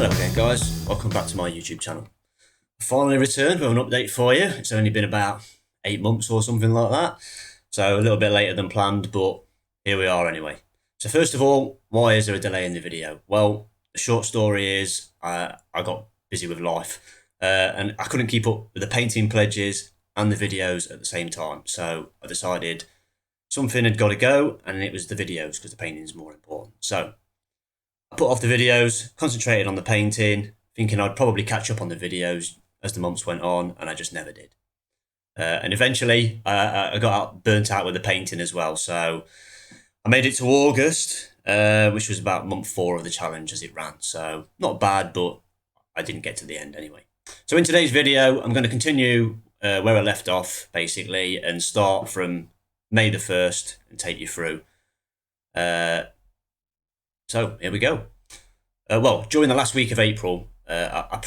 Hello again guys, welcome back to my YouTube channel. I finally returned with an update for you. It's only been about 8 months or something like that, so a little bit later than planned, but here we are anyway. So first of all, why is there a delay in the video? Well, the short story is I got busy with life and I couldn't keep up with the painting pledges and the videos at the same time, so I decided something had got to go, and it was the videos because the painting is more important. So I put off the videos, concentrated on the painting, thinking I'd probably catch up on the videos as the months went on, and I just never did. And eventually, I got burnt out with the painting as well. So I made it to August, which was about month 4 of the challenge as it ran. So not bad, but I didn't get to the end anyway. So in today's video, I'm going to continue where I left off, basically, and start from May the 1st and take you through. So here we go. Well, during the last week of April, I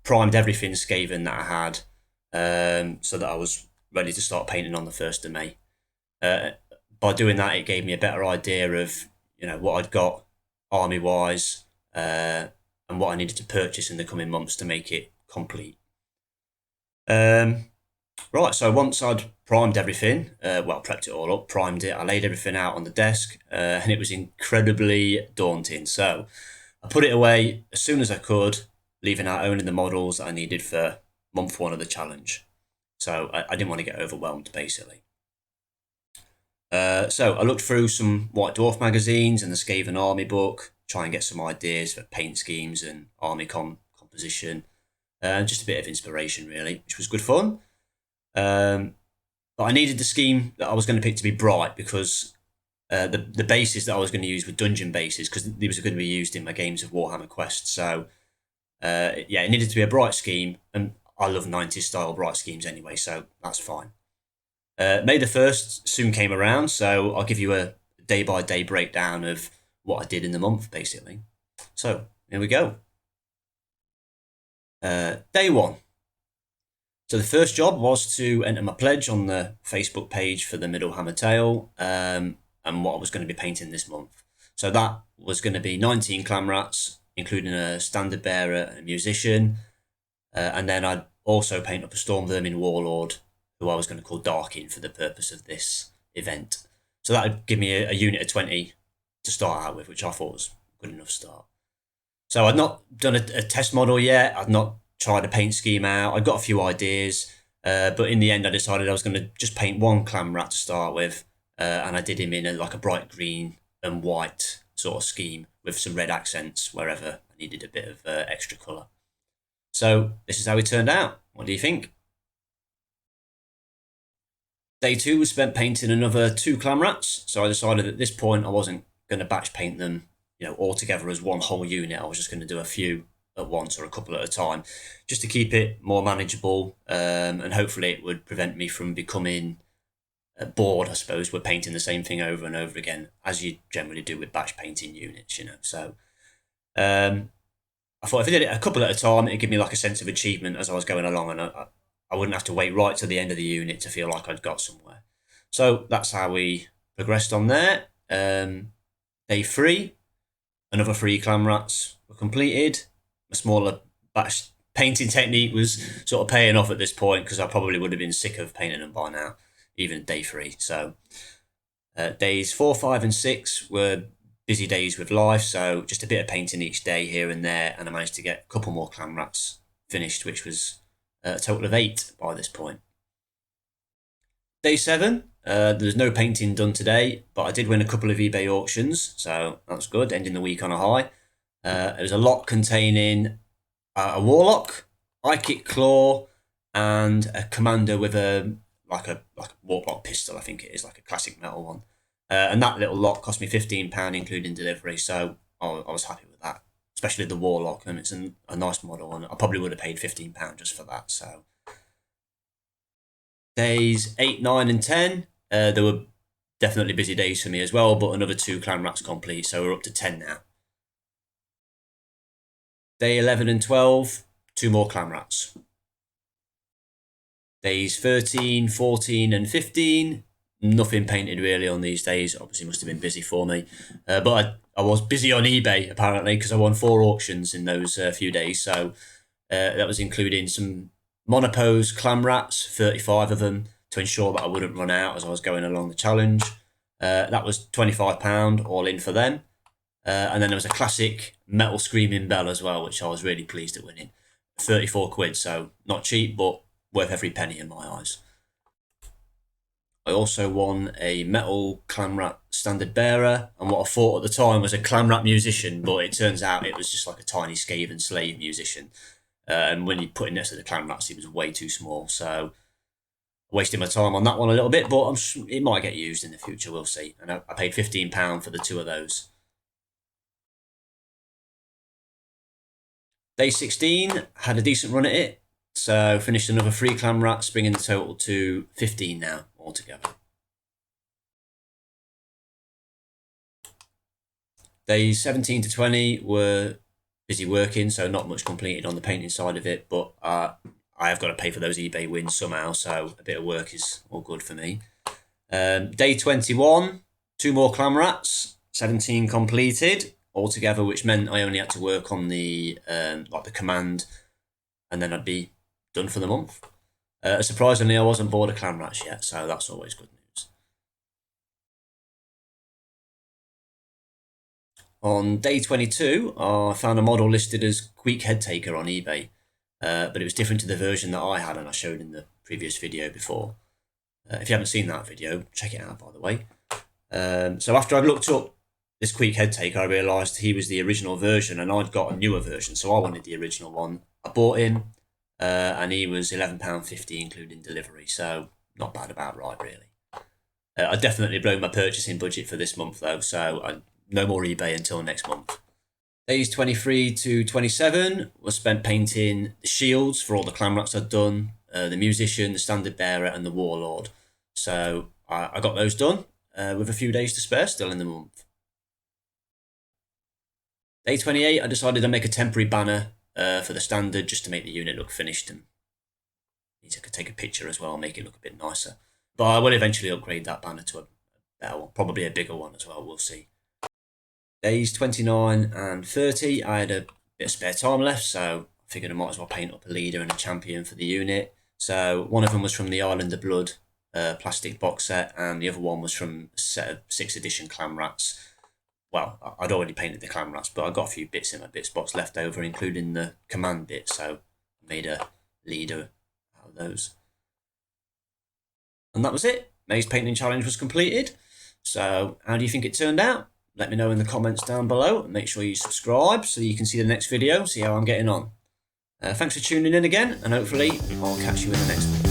primed everything Skaven that I had, so that I was ready to start painting on the 1st of May. By doing that, it gave me a better idea of what I'd got army-wise and what I needed to purchase in the coming months to make it complete. Right, so once I'd primed everything, prepped it all up, primed it, I laid everything out on the desk, and it was incredibly daunting. So I put it away as soon as I could, leaving out only the models that I needed for month 1 of the challenge. So I didn't want to get overwhelmed, basically. So I looked through some White Dwarf magazines and the Skaven Army book, try and get some ideas for paint schemes and army composition, and just a bit of inspiration, really, which was good fun. But I needed the scheme that I was going to pick to be bright, because the bases that I was going to use were dungeon bases, because these were going to be used in my games of Warhammer Quest. So yeah, it needed to be a bright scheme, and I love 90s style bright schemes anyway, so that's fine. May the 1st soon came around, so I'll give you a day-by-day breakdown of what I did in the month, basically. So here we go. Day 1. So the first job was to enter my pledge on the Facebook page for the Middlehammer Tale, and what I was going to be painting this month. So that was going to be 19 clan rats, including a standard bearer and a musician, and then I'd also paint up a storm vermin warlord, who I was going to call Darkin for the purpose of this event. So that would give me a unit of 20 to start out with, which I thought was a good enough start. So I'd not done a test model yet. I'd not tried a paint scheme out. I got a few ideas, but in the end I decided I was going to just paint one clan rat to start with, and I did him in a bright green and white sort of scheme with some red accents wherever I needed a bit of extra colour. So this is how it turned out. What do you think? Day 2 was spent painting another 2 clan rats, so I decided at this point I wasn't going to batch paint them all together as one whole unit. I was just going to do a few at once or a couple at a time, just to keep it more manageable, and hopefully it would prevent me from becoming bored, I suppose, with painting the same thing over and over again, as you generally do with batch painting units, So I thought if I did it a couple at a time, it'd give me like a sense of achievement as I was going along, and I wouldn't have to wait right to the end of the unit to feel like I'd got somewhere. So that's how we progressed on there. Day 3, another 3 clan rats were completed. A smaller batch painting technique was sort of paying off at this point, because I probably would have been sick of painting them by now, even day 3. So days 4, 5 and 6 were busy days with life, so just a bit of painting each day here and there, and I managed to get a couple more clan rats finished, which was a total of 8 by this point. Day 7, there's no painting done today, but I did win a couple of eBay auctions, so that was good, ending the week on a high. It was a lot containing a warlock, Ike claw, and a commander with a warlock pistol. I think it is like a classic metal one, and that little lot cost me £15 including delivery. So I was happy with that, especially the warlock, and it's a nice model, and I probably would have paid £15 just for that. So days 8, 9, and 10, there were definitely busy days for me as well, but another 2 clan rats complete, so we're up to 10 now. Day 11 and 12, 2 more clan rats. Days 13, 14 and 15, Nothing painted really on these days. Obviously must have been busy for me. But I was busy on eBay apparently because I won 4 auctions in those few days. So that was including some monopose clam rats, 35 of them, to ensure that I wouldn't run out as I was going along the challenge. That was £25 all in for them. And then there was a classic metal screaming bell as well, which I was really pleased at winning. 34 quid, so not cheap, but worth every penny in my eyes. I also won a metal clam rat standard bearer, and what I thought at the time was a clam rat musician, but it turns out it was just like a tiny Skaven slave musician. And when you put it next to the clam rats, he was way too small, so wasting my time on that one a little bit, but it might get used in the future, we'll see. And I paid £15 for the 2 of those. Day 16, had a decent run at it, so finished another 3 clam rats, bringing the total to 15 now altogether. Days 17 to 20 were busy working, so not much completed on the painting side of it, but I have got to pay for those eBay wins somehow, so a bit of work is all good for me. Day 21, 2 more clam rats, 17 completed altogether, which meant I only had to work on the like the command, and then I'd be done for the month. Surprisingly, I wasn't bored of clam rats yet, so that's always good news. On day 22, I found a model listed as Queek Head Taker on eBay, but it was different to the version that I had and I showed in the previous video before. If you haven't seen that video, check it out, by the way. So after I'd looked up this Queek Head Taker, I realised he was the original version and I'd got a newer version, so I wanted the original one. I bought him, and he was £11.50 including delivery, so not bad about right, really. I definitely blown my purchasing budget for this month, though, so no more eBay until next month. Days 23 to 27 was spent painting the shields for all the clam rats I'd done, the musician, the standard bearer, and the warlord. So I got those done with a few days to spare still in the month. Day 28, I decided to make a temporary banner for the standard just to make the unit look finished, and I could take a picture as well and make it look a bit nicer. But I will eventually upgrade that banner to a better one, probably a bigger one as well, we'll see. Days 29 and 30, I had a bit of spare time left, so I figured I might as well paint up a leader and a champion for the unit. So one of them was from the Island of Blood plastic box set, and the other one was from a set of 6th edition clam rats. Well, I'd already painted the clam rats, but I got a few bits in my bits box left over, including the command bit, so I made a leader out of those. And that was it. May's painting challenge was completed. So how do you think it turned out? Let me know in the comments down below, and make sure you subscribe so you can see the next video, see how I'm getting on. Thanks for tuning in again, and hopefully I'll catch you in the next one.